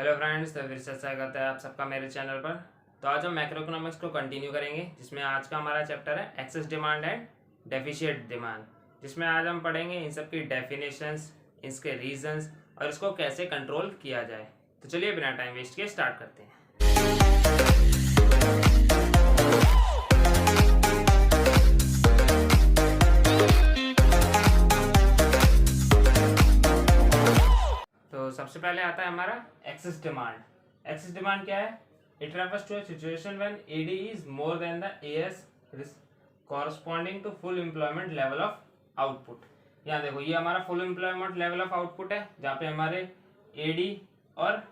Hello friends, तो फिर से स्वागत है आप सबका मेरे चैनल पर। तो आज हम मैक्रो इकोनॉमिक्स को कंटिन्यू करेंगे, जिसमें आज का हमारा चैप्टर है excess demand and deficient demand, जिसमें आज हम पढ़ेंगे इन सब की डेफिनेशंस, इसके रीजंस और इसको कैसे कंट्रोल किया जाए। तो चलिए बिना टाइम वेस्ट किए स्टार्ट करते हैं। तो सबसे पहले आता है हमारा एक्सेस डिमांड। एक्सेस डिमांड क्या है? It refers to a situation when AD is more than the AS corresponding to full employment level of output. यहाँ देखो, ये हमारा full employment level of output है, जहाँ पे हमारे एडी और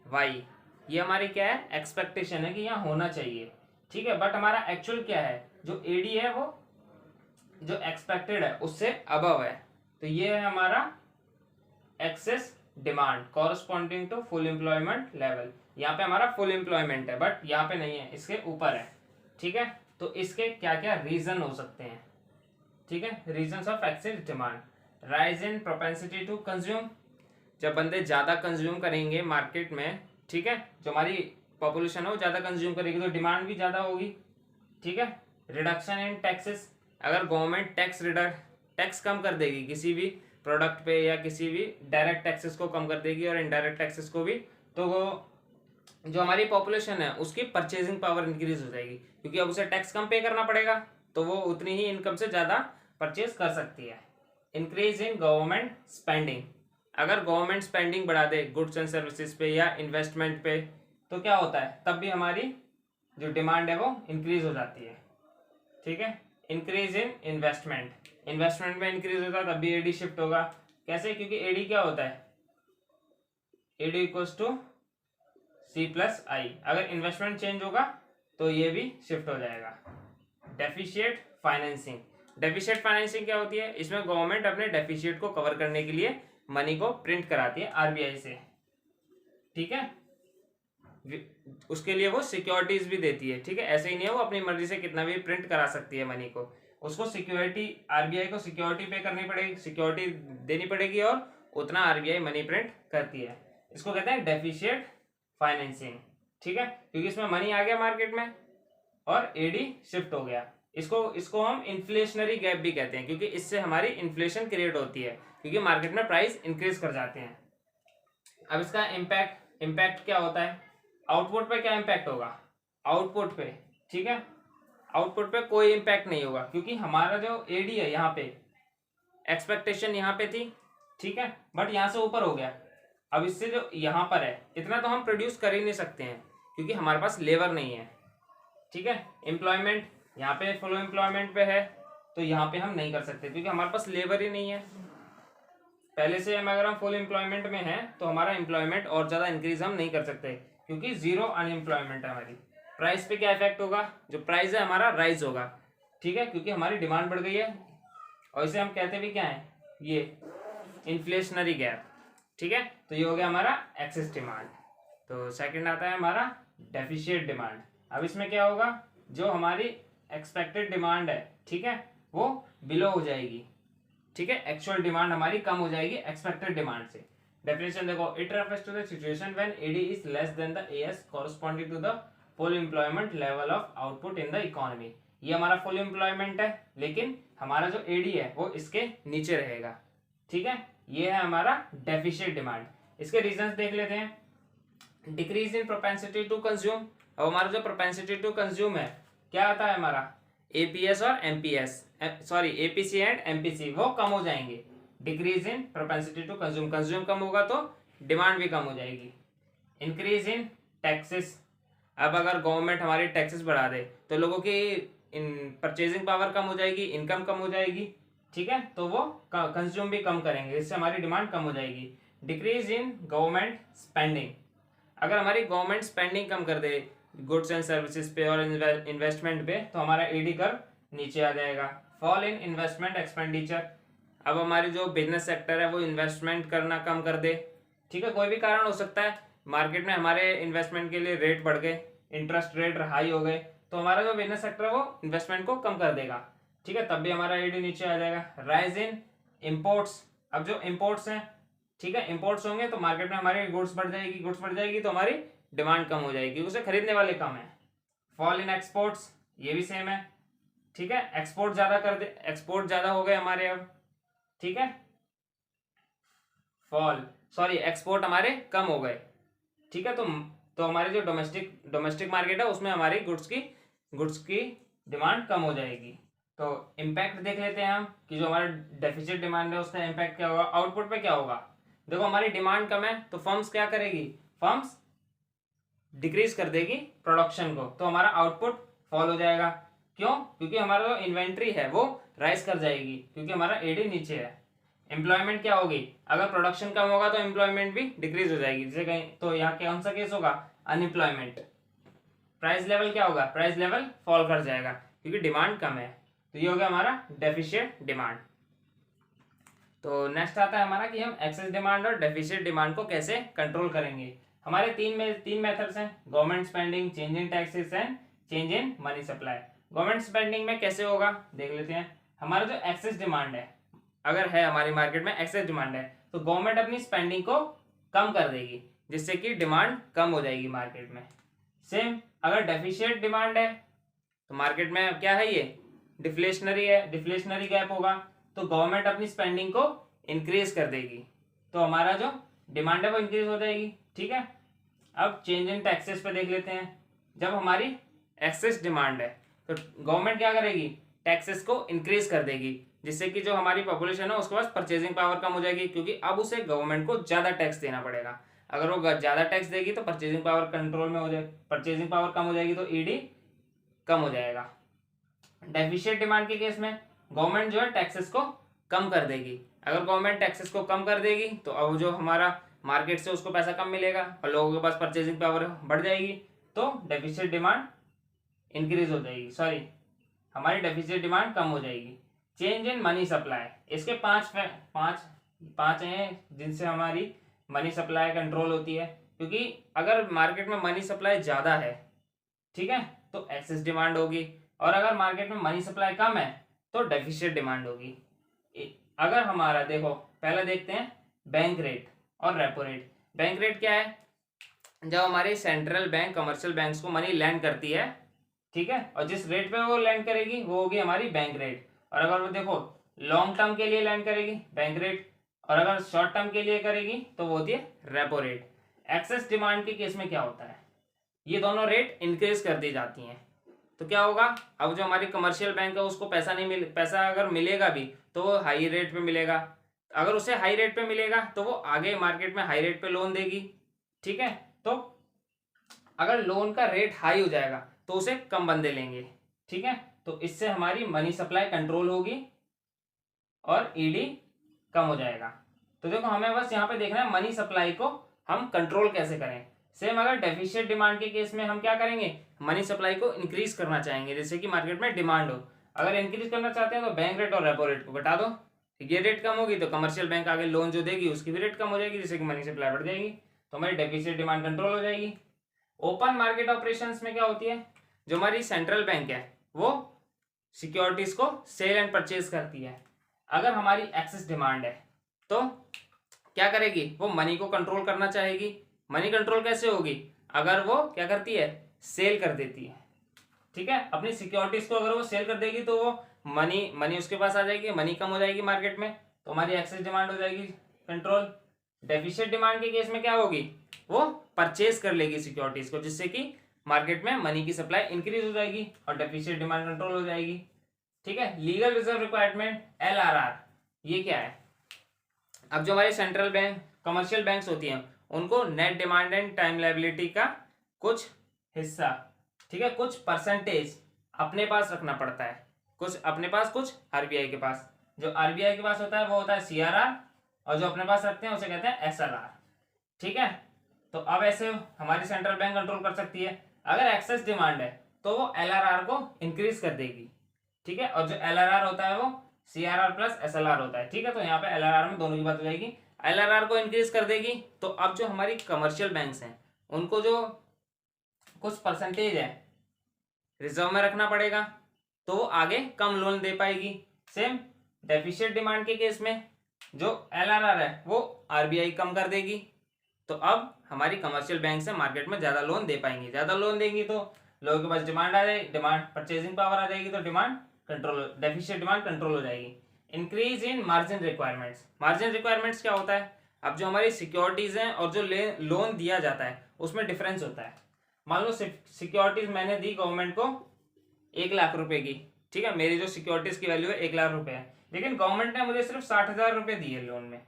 वाई ये हमारी क्या है, एक्सपेक्टेशन है कि यहाँ होना चाहिए, ठीक है। बट हमारा एक्चुअल क्या है, जो एडी है वो जो एक्सपेक्टेड है उससे अबव है, तो ये है हमारा excess demand corresponding to full employment level. यहाँ पे हमारा फुल एम्प्लॉयमेंट है बट यहाँ पे नहीं है, इसके ऊपर है, ठीक है। तो इसके क्या क्या रीजन हो सकते हैं, ठीक है। Reasons of excess demand: rise in propensity to consume, जब बंदे ज्यादा कंज्यूम करेंगे मार्केट में, ठीक है, जो हमारी पॉपुलेशन है वो ज्यादा कंज्यूम करेगी तो डिमांड भी ज्यादा होगी, ठीक है। रिडक्शन इन टैक्सेस, अगर गवर्नमेंट टैक्स कम कर देगी किसी भी प्रोडक्ट पे या किसी भी डायरेक्ट टैक्सेस को कम कर देगी और इनडायरेक्ट टैक्सेस को भी, तो वो जो हमारी पॉपुलेशन है उसकी परचेजिंग पावर इंक्रीज हो जाएगी, क्योंकि अब उसे टैक्स कम पे करना पड़ेगा तो वो उतनी ही इनकम से ज़्यादा परचेज कर सकती है। इंक्रीज इन गवर्नमेंट स्पेंडिंग, अगर गवर्नमेंट स्पेंडिंग बढ़ा दे गुड्स एंड सर्विसेज पे या इन्वेस्टमेंट पे, तो क्या होता है, तब भी हमारी जो डिमांड है वो इंक्रीज हो जाती है, ठीक है। इंक्रीज इन इन्वेस्टमेंट में इंक्रीज होगा तब भी एडी शिफ्ट होगा। कैसे? क्योंकि एडी क्या होता है, AD equals to C plus I, अगर इन्वेस्टमेंट चेंज होगा तो ये भी शिफ्ट हो जाएगा। डेफिशिएट फाइनेंसिंग, डेफिशिएट फाइनेंसिंग क्या होती है, इसमें गवर्नमेंट अपने डेफिशिएट को कवर करने के लिए मनी को प्रिंट कराती है आरबीआई से, ठीक है। उसके लिए वो सिक्योरिटीज भी देती है, ठीक है। ऐसे ही नहीं है वो अपनी मर्जी से कितना भी प्रिंट करा सकती है मनी को, उसको सिक्योरिटी, आरबीआई को सिक्योरिटी पे करनी पड़ेगी, सिक्योरिटी देनी पड़ेगी और उतना आरबीआई मनी प्रिंट करती है। इसको कहते हैं डेफिशिएट फाइनेंसिंग, ठीक है, क्योंकि इसमें मनी आ गया मार्केट में और एडी शिफ्ट हो गया। इसको हम इन्फ्लेशनरी गैप भी कहते हैं, क्योंकि इससे हमारी इन्फ्लेशन क्रिएट होती है, क्योंकि मार्केट में प्राइस इंक्रीज कर जाते हैं। अब इसका इम्पैक्ट क्या होता है, आउटपुट पे क्या इम्पैक्ट होगा, आउटपुट पे, ठीक है, आउटपुट पे कोई इम्पैक्ट नहीं होगा, क्योंकि हमारा जो एडी है यहाँ पे एक्सपेक्टेशन यहाँ पे थी, ठीक है, बट यहाँ से ऊपर हो गया। अब इससे जो यहाँ पर है इतना तो हम प्रोड्यूस कर ही नहीं सकते हैं, क्योंकि हमारे पास लेबर नहीं है, ठीक है। एम्प्लॉयमेंट यहाँ पे फुल एम्प्लॉयमेंट पे है तो यहाँ पे हम नहीं कर सकते, क्योंकि हमारे पास लेबर ही नहीं है पहले से। हम अगर हम फुल एम्प्लॉयमेंट में हैं तो हमारा एम्प्लॉयमेंट और ज़्यादा इंक्रीज हम नहीं कर सकते, क्योंकि जीरो अनएम्प्लॉयमेंट है हमारी। प्राइस पे क्या इफेक्ट होगा, जो प्राइस है हमारा राइज होगा, ठीक है, क्योंकि हमारी डिमांड बढ़ गई है, और इसे हम कहते भी क्या है, ये इन्फ्लेशनरी गैप, ठीक है। तो ये हो गया हमारा एक्सेस डिमांड। तो सेकंड आता है हमारा डेफिशिएट डिमांड। अब इसमें क्या होगा, जो हमारी एक्सपेक्टेड डिमांड है, ठीक है, वो बिलो हो जाएगी, ठीक है, एक्चुअल डिमांड हमारी कम हो जाएगी एक्सपेक्टेड डिमांड से। डेफिनेशन देखो, it refers to the situation when AD is less than the AS corresponding to the full employment level of output in the economy. ये हमारा फुल एम्प्लॉयमेंट है, लेकिन हमारा जो एडी है वो इसके नीचे रहेगा, ठीक है। ये है हमारा डेफिशिएट डिमांड। इसके रीजंस देख लेते हैं। Decrease in propensity to consume, अब हमारा जो प्रोपेंसिटी टू कंज्यूम है क्या आता है हमारा, एपीएस और MPS, sorry APC and MPC, वो कम हो जाएंगे। Decrease in propensity to consume कम होगा तो डिमांड भी कम हो जाएगी। इंक्रीज इन टैक्सेस, अब अगर गवर्नमेंट हमारी टैक्सेस बढ़ा दे तो लोगों की परचेजिंग पावर कम हो जाएगी, इनकम कम हो जाएगी, ठीक है, तो वो कंज्यूम भी कम करेंगे, इससे हमारी डिमांड कम हो जाएगी। डिक्रीज इन गवर्नमेंट स्पेंडिंग, अगर हमारी गवर्नमेंट स्पेंडिंग कम कर दे गुड्स एंड सर्विसेज पे और इन्वेस्टमेंट पे, तो हमारा एडी कर्व नीचे आ जाएगा। फॉल इन इन्वेस्टमेंट एक्सपेंडिचर, अब हमारी जो बिजनेस सेक्टर है वो इन्वेस्टमेंट करना कम कर दे, ठीक है, कोई भी कारण हो सकता है, मार्केट में हमारे इन्वेस्टमेंट के लिए रेट बढ़ गए, इंटरेस्ट रेट हाई हो गए, तो हमारा जो बिजनेस सेक्टर है वो इन्वेस्टमेंट को कम कर देगा, ठीक है, तब भी हमारा एडी नीचे आ जाएगा। राइज इन इम्पोर्ट्स, अब जो इम्पोर्ट्स हैं ठीक है, इंपोर्ट्स होंगे तो मार्केट में हमारी गुड्स बढ़ जाएगी, गुड्स बढ़ जाएगी तो हमारी डिमांड कम हो जाएगी, उसे खरीदने वाले कम है। फॉल इन एक्सपोर्ट्स, ये भी सेम है। ठीक है, एक्सपोर्ट ज्यादा कर दे, एक्सपोर्ट ज्यादा हो गए हमारे अब। ठीक है, फॉल सॉरी एक्सपोर्ट हमारे कम हो गए। ठीक है, तो हमारे जो डोमेस्टिक मार्केट है उसमें हमारी गुड्स की डिमांड कम हो जाएगी। तो इम्पैक्ट देख लेते हैं हम कि जो हमारा डेफिसिट डिमांड है उसका इम्पैक्ट क्या होगा, आउटपुट पे क्या होगा। देखो हमारी डिमांड कम है तो फर्म्स क्या करेगी, फर्म्स डिक्रीज कर देगी प्रोडक्शन को, तो हमारा आउटपुट फॉल हो जाएगा। क्यों, क्योंकि हमारा जो इन्वेंट्री है वो राइज कर जाएगी क्योंकि हमारा एडी नीचे है। एम्प्लॉयमेंट क्या होगी, अगर प्रोडक्शन कम होगा तो एम्प्लॉयमेंट भी डिक्रीज हो जाएगी, जैसे कहीं तो यहाँ कौन सा केस होगा, अनएम्प्लॉयमेंट। प्राइस लेवल क्या होगा, प्राइस लेवल फॉल कर जाएगा क्योंकि डिमांड कम है। तो ये हो गया हमारा डेफिशिएंट डिमांड। तो नेक्स्ट आता है हमारा कि हम एक्सेस डिमांड और डेफिशिएंट डिमांड को कैसे कंट्रोल करेंगे। हमारे तीन मेथड्स हैं, government spending, change in taxes and change in money supply. Government spending में कैसे होगा देख लेते हैं। हमारा जो एक्सेस डिमांड है, अगर है हमारी मार्केट में एक्सेस डिमांड है तो गवर्नमेंट अपनी स्पेंडिंग को कम कर देगी जिससे कि डिमांड कम हो जाएगी मार्केट में। सेम अगर डेफिशिएंट डिमांड है तो मार्केट में क्या है, ये डिफ्लेशनरी है, डिफ्लेशनरी गैप होगा तो गवर्नमेंट अपनी स्पेंडिंग को इंक्रीज कर देगी तो हमारा जो डिमांड है वो इंक्रीज हो जाएगी। ठीक है, अब चेंज इन टैक्सेस पे देख लेते हैं। जब हमारी एक्सेस डिमांड है तो गवर्नमेंट क्या करेगी, टैक्सेस को इंक्रीज कर देगी जिससे कि जो हमारी पॉपुलेशन है उसके पास परचेजिंग पावर कम हो जाएगी क्योंकि अब उसे गवर्नमेंट को ज्यादा टैक्स देना पड़ेगा। अगर वो ज्यादा टैक्स देगी तो परचेजिंग पावर कंट्रोल में हो जाएगी, परचेजिंग पावर कम हो जाएगी तो ईडी कम हो जाएगा। डेफिशिएंट डिमांड के केस में गवर्नमेंट जो है टैक्सेस को कम कर देगी। अगर गवर्नमेंट टैक्सेस को कम कर देगी तो अब जो हमारा मार्केट से उसको पैसा कम मिलेगा और लोगों के पास परचेजिंग पावर बढ़ जाएगी तो डेफिशिएंट डिमांड इंक्रीज हो जाएगी, सॉरी हमारी डेफिशिएंट डिमांड कम हो जाएगी। चेंज इन मनी सप्लाई, इसके पांच हैं जिनसे हमारी मनी सप्लाई कंट्रोल होती है। क्योंकि अगर मार्केट में मनी सप्लाई ज़्यादा है, ठीक है, तो एक्सेस डिमांड होगी, और अगर मार्केट में मनी सप्लाई कम है तो डेफिशिएंट डिमांड होगी। अगर हमारा देखो पहले देखते हैं बैंक रेट और रेपो रेट। बैंक रेट क्या है, जब हमारी सेंट्रल बैंक कमर्शियल बैंक्स को मनी लैंड करती है, ठीक है, और जिस रेट पे वो लैंड करेगी वो होगी हमारी बैंक रेट। और अगर वो देखो लॉन्ग टर्म के लिए लैंड करेगी बैंक रेट, और अगर शॉर्ट टर्म के लिए करेगी तो वो होती है रेपो रेट। एक्सेस डिमांड के केस में क्या होता है, ये दोनों रेट इंक्रीज कर दी जाती हैं तो क्या होगा, अब जो हमारी कमर्शियल बैंक है उसको पैसा अगर मिलेगा भी तो वो हाई रेट पे मिलेगा। अगर उसे हाई रेट पे मिलेगा तो वो आगे मार्केट में हाई रेट पे लोन देगी। ठीक है, तो अगर लोन का रेट हाई हो जाएगा तो उसे कम बंदे लेंगे। ठीक है, तो इससे हमारी मनी सप्लाई कंट्रोल होगी और ईडी कम हो जाएगा। तो देखो हमें बस यहाँ पे देखना है मनी सप्लाई को हम कंट्रोल कैसे करें। सेम अगर डेफिशिएंट डिमांड के केस में हम क्या करेंगे, मनी सप्लाई को इंक्रीज करना चाहेंगे जैसे कि मार्केट में डिमांड हो। अगर इंक्रीज करना चाहते हैं तो बैंक रेट और रेपो रेट को घटा दो, ये रेट कम होगी तो कमर्शियल बैंक आगे लोन जो देगी उसकी भी रेट कम हो जाएगी जिससे कि मनी सप्लाई बढ़ जाएगी तो हमारी डेफिशिएंट डिमांड कंट्रोल हो जाएगी। ओपन मार्केट ऑपरेशंस में क्या होती है, जो हमारी सेंट्रल बैंक है वो सिक्योरिटीज को सेल एंड परचेज करती है। अगर हमारी एक्सेस डिमांड है तो क्या करेगी, वो मनी को कंट्रोल करना चाहेगी। मनी कंट्रोल कैसे होगी, अगर वो क्या करती है, सेल कर देती है। ठीक है, अपनी सिक्योरिटीज को अगर वो सेल कर देगी तो वो मनी उसके पास आ जाएगी, मनी कम हो जाएगी मार्केट में तो हमारी एक्सेस डिमांड हो जाएगी कंट्रोल। डेफिशिएंट डिमांड के केस में क्या होगी, वो परचेज कर लेगी सिक्योरिटीज को जिससे कि मार्केट में मनी की सप्लाई इंक्रीज हो जाएगी और डेफिशिएंट डिमांड कंट्रोल हो जाएगी। ठीक है, लीगल रिजर्व रिक्वायरमेंट LRR, ये क्या है, अब जो हमारी सेंट्रल बैंक कमर्शियल बैंक्स होती हैं उनको net demand and time liability का कुछ हिस्सा, ठीक है, कुछ परसेंटेज अपने पास रखना पड़ता है, कुछ अपने पास कुछ RBI के पास। जो RBI के पास होता है वो होता है CRR और जो अपने पास रखते हैं उसे कहते हैं SLR। ठीक है, तो अब ऐसे हमारी सेंट्रल बैंक कंट्रोल कर सकती है। अगर एक्सेस डिमांड है तो वो LRR को इंक्रीज कर देगी। ठीक है, और जो LRR होता है वो CRR प्लस SLR होता है। ठीक है, तो यहाँ पे LRR में दोनों की बात हो जाएगी। LRR को इंक्रीज कर देगी तो अब जो हमारी कमर्शियल बैंक्स हैं उनको जो कुछ परसेंटेज है रिजर्व में रखना पड़ेगा तो वो आगे कम लोन दे पाएगी। सेम डेफिशिएंट डिमांड के केस में जो LRR है वो RBI कम कर देगी, तो अब हमारी कमर्शियल बैंक से मार्केट में ज़्यादा लोन दे पाएंगी। ज़्यादा लोन देंगी तो लोगों के पास डिमांड आ जाएगी, डिमांड परचेजिंग पावर आ जाएगी, तो demand control, deficit demand control हो जाएगी। Increase in margin requirements. Margin requirements क्या होता है? अब जो हमारी सिक्योरिटीज हैं और जो लोन दिया जाता है उसमें डिफरेंस होता है। मान लो सिक्योरिटीज मैंने दी गवर्नमेंट को 1 लाख रुपए की, ठीक है, मेरी जो सिक्योरिटीज की वैल्यू है 1 लाख रुपए है, लेकिन गवर्नमेंट ने मुझे सिर्फ 60,000 रुपए दिए लोन में।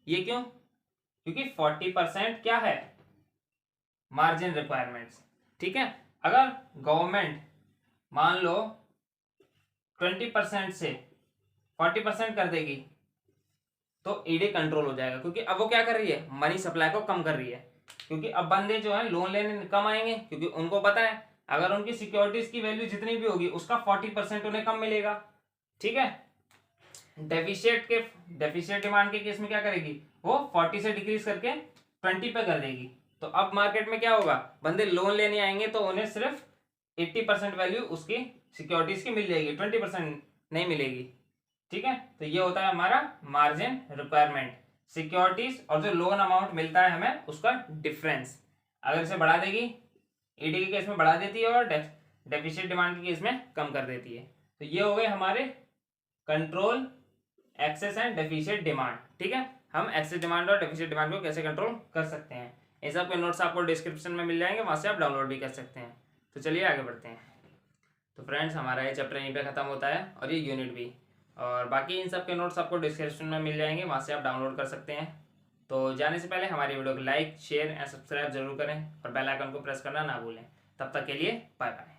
ये क्यों? क्योंकि 40% क्या है? Margin requirements. ठीक है, अगर गवर्नमेंट मान लो 20% से 40% कर देगी तो ईडी कंट्रोल हो जाएगा, क्योंकि अब वो क्या कर रही है? मनी सप्लाई को कम कर रही है, क्योंकि अब बंदे जो है लोन लेने कम आएंगे, क्योंकि उनको पता है अगर उनकी सिक्योरिटीज की वैल्यू जितनी भी होगी उसका 40% उन्हें कम मिलेगा। ठीक है, डेफिशिएट डिमांड के केस में क्या करेगी? वो 40 से डिक्रीज करके 20 पे कर देगी। तो अब मार्केट में क्या होगा? बंदे लोन लेने आएंगे तो उन्हें सिर्फ 80% वैल्यू उसकी सिक्योरिटीज की मिल जाएगी, 20% नहीं मिलेगी। ठीक है, तो ये होता है हमारा मार्जिन रिक्वायरमेंट, सिक्योरिटीज और जो लोन अमाउंट मिलता है हमें उसका डिफरेंस। अगर इसे बढ़ा देगी, ईडी के केस में बढ़ा देती है और डेफिशिएट डिमांड के केस में कम कर देती है। तो ये हो गए हमारे control excess and deficient demand. ठीक है, हम एक्सेस डिमांड और डेफिशिएट डिमांड को कैसे कंट्रोल कर सकते हैं। इन सब के नोट्स आपको डिस्क्रिप्शन में मिल जाएंगे, वहां से आप डाउनलोड भी कर सकते हैं। तो चलिए आगे बढ़ते हैं। तो फ्रेंड्स, हमारा ये चैप्टर यहीं पे खत्म होता है और ये यूनिट भी, और बाकी इन सब के नोट्स आपको डिस्क्रिप्शन में मिल जाएंगे, वहाँ से आप डाउनलोड कर सकते हैं। तो जाने से पहले हमारी वीडियो को लाइक, शेयर एंड सब्सक्राइब जरूर करें और बेल आइकन को प्रेस करना ना भूलें। तब तक के लिए बाय बाय।